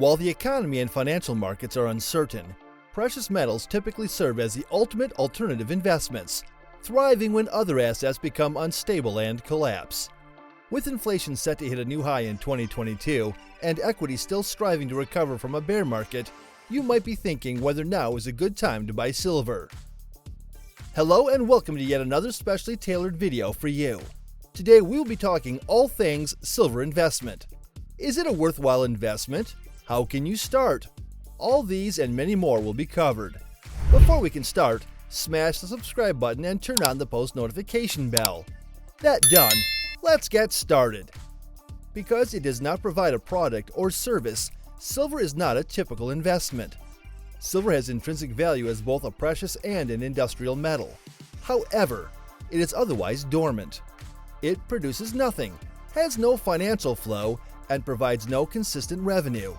While the economy and financial markets are uncertain, precious metals typically serve as the ultimate alternative investments, thriving when other assets become unstable and collapse. With inflation set to hit a new high in 2022 and equities still striving to recover from a bear market, you might be thinking whether now is a good time to buy silver. Hello and welcome to yet another specially tailored video for you. Today we will be talking all things silver investment. Is it a worthwhile investment? How can you start? All these and many more will be covered. Before we can start, smash the subscribe button and turn on the post notification bell. That done, let's get started. Because it does not provide a product or service, silver is not a typical investment. Silver has intrinsic value as both a precious and an industrial metal. However, it is otherwise dormant. It produces nothing, has no financial flow, and provides no consistent revenue.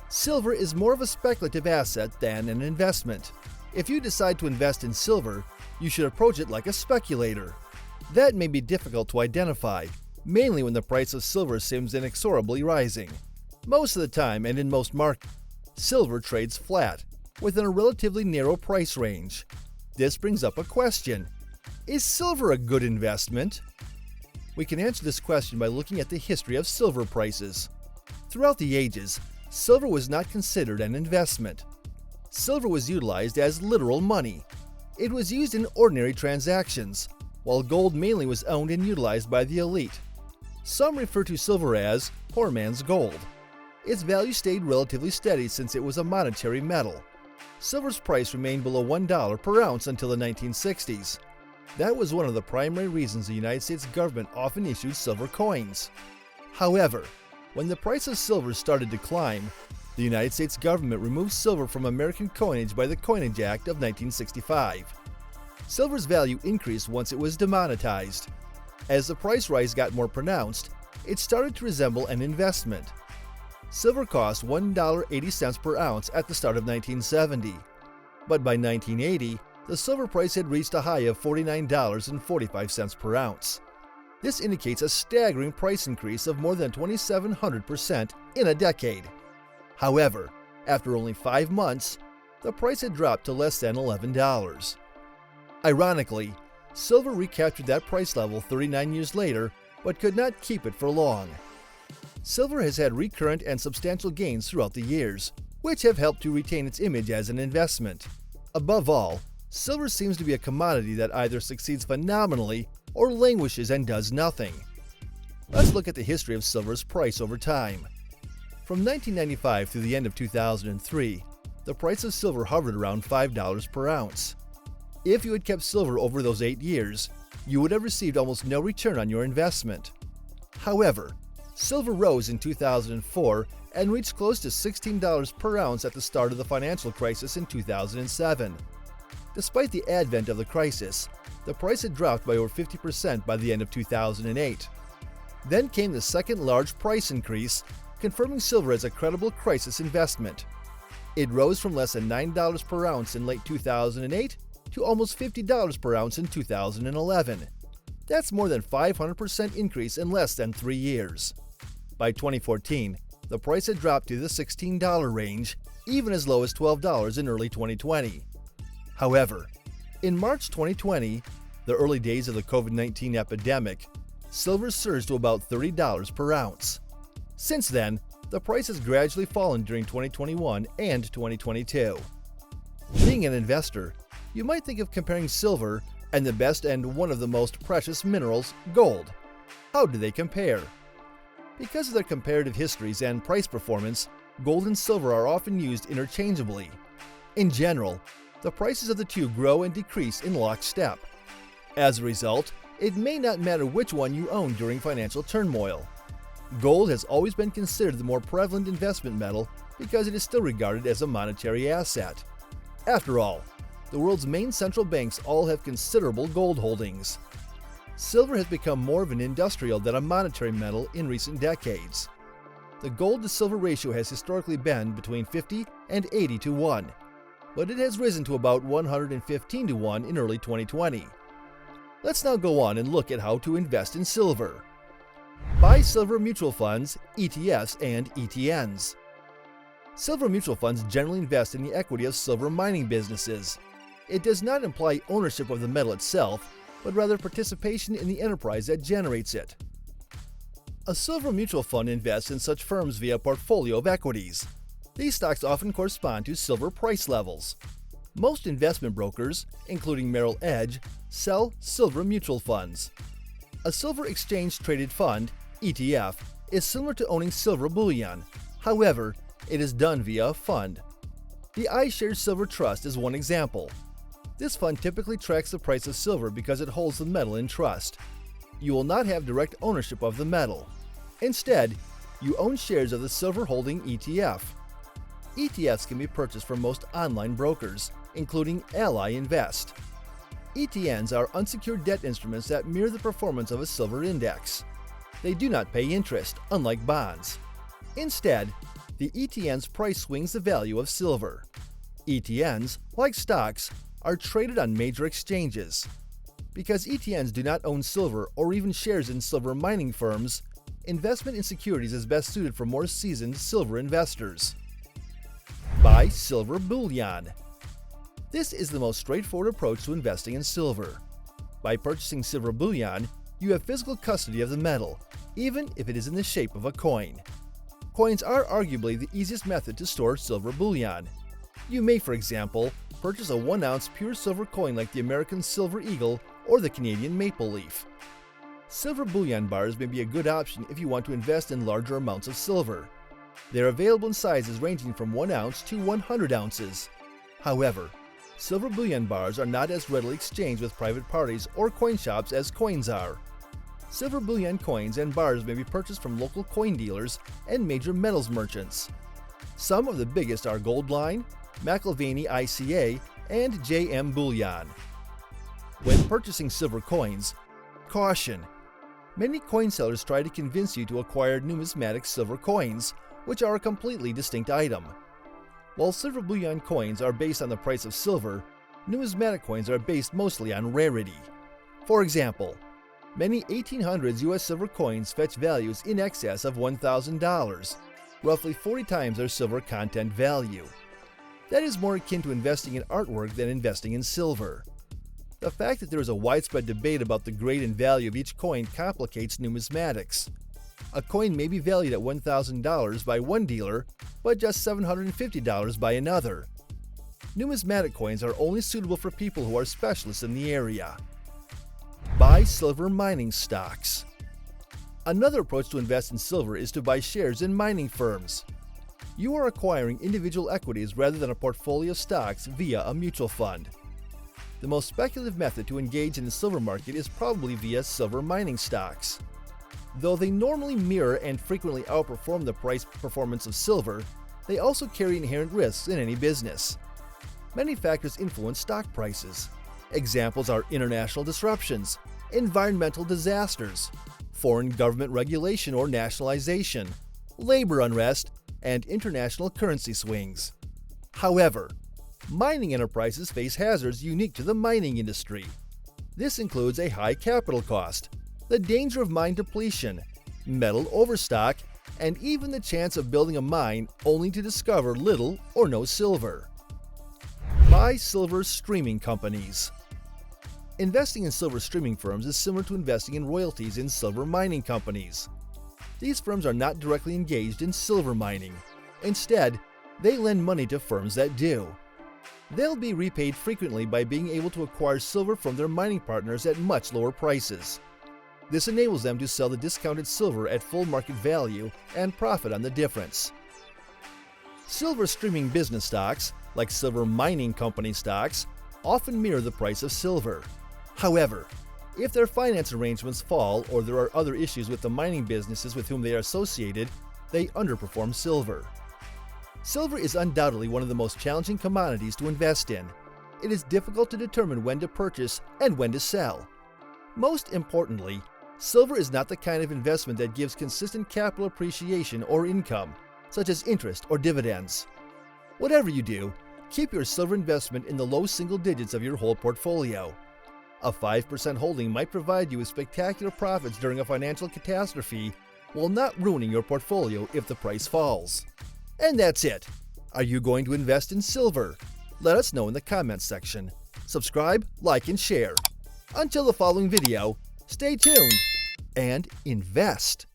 Silver is more of a speculative asset than an investment. If you decide to invest in silver, you should approach it like a speculator. That may be difficult to identify, mainly when the price of silver seems inexorably rising. Most of the time and in most markets, silver trades flat, within a relatively narrow price range. This brings up a question. Is silver a good investment? We can answer this question by looking at the history of silver prices. Throughout the ages, silver was not considered an investment. Silver was utilized as literal money. It was used in ordinary transactions, while gold mainly was owned and utilized by the elite. Some refer to silver as poor man's gold. Its value stayed relatively steady since it was a monetary metal. Silver's price remained below $1 per ounce until the 1960s. That was one of the primary reasons the United States government often issued silver coins. However, when the price of silver started to climb, the United States government removed silver from American coinage by the Coinage Act of 1965. Silver's value increased once it was demonetized. As the price rise got more pronounced, it started to resemble an investment. Silver cost $1.80 per ounce at the start of 1970. But by 1980, the silver price had reached a high of $49.45 per ounce. This indicates a staggering price increase of more than 2,700% in a decade. However, after only 5 months, the price had dropped to less than $11. Ironically, silver recaptured that price level 39 years later, but could not keep it for long. Silver has had recurrent and substantial gains throughout the years, which have helped to retain its image as an investment. Above all, silver seems to be a commodity that either succeeds phenomenally or languishes and does nothing. Let's look at the history of silver's price over time. From 1995 through the end of 2003, the price of silver hovered around $5 per ounce. If you had kept silver over those 8 years, you would have received almost no return on your investment. However, silver rose in 2004 and reached close to $16 per ounce at the start of the financial crisis in 2007. Despite the advent of the crisis, the price had dropped by over 50% by the end of 2008. Then came the second large price increase, confirming silver as a credible crisis investment. It rose from less than $9 per ounce in late 2008 to almost $50 per ounce in 2011. That's more than 500% increase in less than 3 years. By 2014, the price had dropped to the $16 range, even as low as $12 in early 2020. However, in March 2020, the early days of the COVID-19 epidemic, silver surged to about $30 per ounce. Since then, the price has gradually fallen during 2021 and 2022. Being an investor, you might think of comparing silver and the best and one of the most precious minerals, gold. How do they compare? Because of their comparative histories and price performance, gold and silver are often used interchangeably. In general, the prices of the two grow and decrease in lockstep. As a result, it may not matter which one you own during financial turmoil. Gold has always been considered the more prevalent investment metal because it is still regarded as a monetary asset. After all, the world's main central banks all have considerable gold holdings. Silver has become more of an industrial than a monetary metal in recent decades. The gold-to-silver ratio has historically been between 50 and 80 to 1, but it has risen to about 115 to 1 in early 2020. Let's now go on and look at how to invest in silver. Buy silver mutual funds, ETFs, and ETNs. Silver mutual funds generally invest in the equity of silver mining businesses. It does not imply ownership of the metal itself, but rather participation in the enterprise that generates it. A silver mutual fund invests in such firms via a portfolio of equities. These stocks often correspond to silver price levels. Most investment brokers, including Merrill Edge, sell silver mutual funds. A silver exchange-traded fund, ETF, is similar to owning silver bullion. However, it is done via a fund. The iShares Silver Trust is one example. This fund typically tracks the price of silver because it holds the metal in trust. You will not have direct ownership of the metal. Instead, you own shares of the silver holding ETF. ETFs can be purchased from most online brokers, including Ally Invest. ETNs are unsecured debt instruments that mirror the performance of a silver index. They do not pay interest, unlike bonds. Instead, the ETN's price swings the value of silver. ETNs, like stocks, are traded on major exchanges. Because ETNs do not own silver or even shares in silver mining firms, investment in securities is best suited for more seasoned silver investors. Buy silver bullion. This is the most straightforward approach to investing in silver. By purchasing silver bullion, you have physical custody of the metal, even if it is in the shape of a coin. Coins are arguably the easiest method to store silver bullion. You may, for example, purchase a 1-ounce pure silver coin like the American Silver Eagle or the Canadian Maple Leaf. Silver bullion bars may be a good option if you want to invest in larger amounts of silver. They are available in sizes ranging from 1 ounce to 100 ounces. However, silver bullion bars are not as readily exchanged with private parties or coin shops as coins are. Silver bullion coins and bars may be purchased from local coin dealers and major metals merchants. Some of the biggest are Goldline, McIlvany ICA, and JM Bullion. When purchasing silver coins, caution! Many coin sellers try to convince you to acquire numismatic silver coins, which are a completely distinct item. While silver bullion coins are based on the price of silver, numismatic coins are based mostly on rarity. For example, many 1800s U.S. silver coins fetch values in excess of $1,000, roughly 40 times their silver content value. That is more akin to investing in artwork than investing in silver. The fact that there is a widespread debate about the grade and value of each coin complicates numismatics. A coin may be valued at $1,000 by one dealer, but just $750 by another. Numismatic coins are only suitable for people who are specialists in the area. Buy silver mining stocks. Another approach to invest in silver is to buy shares in mining firms. You are acquiring individual equities rather than a portfolio of stocks via a mutual fund. The most speculative method to engage in the silver market is probably via silver mining stocks. Though they normally mirror and frequently outperform the price performance of silver, they also carry inherent risks in any business. Many factors influence stock prices. Examples are international disruptions, environmental disasters, foreign government regulation or nationalization, labor unrest, and international currency swings. However, mining enterprises face hazards unique to the mining industry. This includes a high capital cost, the danger of mine depletion, metal overstock, and even the chance of building a mine only to discover little or no silver. Buy silver streaming companies. Investing in silver streaming firms is similar to investing in royalties in silver mining companies. These firms are not directly engaged in silver mining. Instead, they lend money to firms that do. They'll be repaid frequently by being able to acquire silver from their mining partners at much lower prices. This enables them to sell the discounted silver at full market value and profit on the difference. Silver streaming business stocks, like silver mining company stocks, often mirror the price of silver. However, if their finance arrangements fall or there are other issues with the mining businesses with whom they are associated, they underperform silver. Silver is undoubtedly one of the most challenging commodities to invest in. It is difficult to determine when to purchase and when to sell. Most importantly, silver is not the kind of investment that gives consistent capital appreciation or income, such as interest or dividends. Whatever you do, keep your silver investment in the low single digits of your whole portfolio. A 5% holding might provide you with spectacular profits during a financial catastrophe while not ruining your portfolio if the price falls. And that's it. Are you going to invest in silver? Let us know in the comments section. Subscribe, like, and share. Until the following video, stay tuned and invest.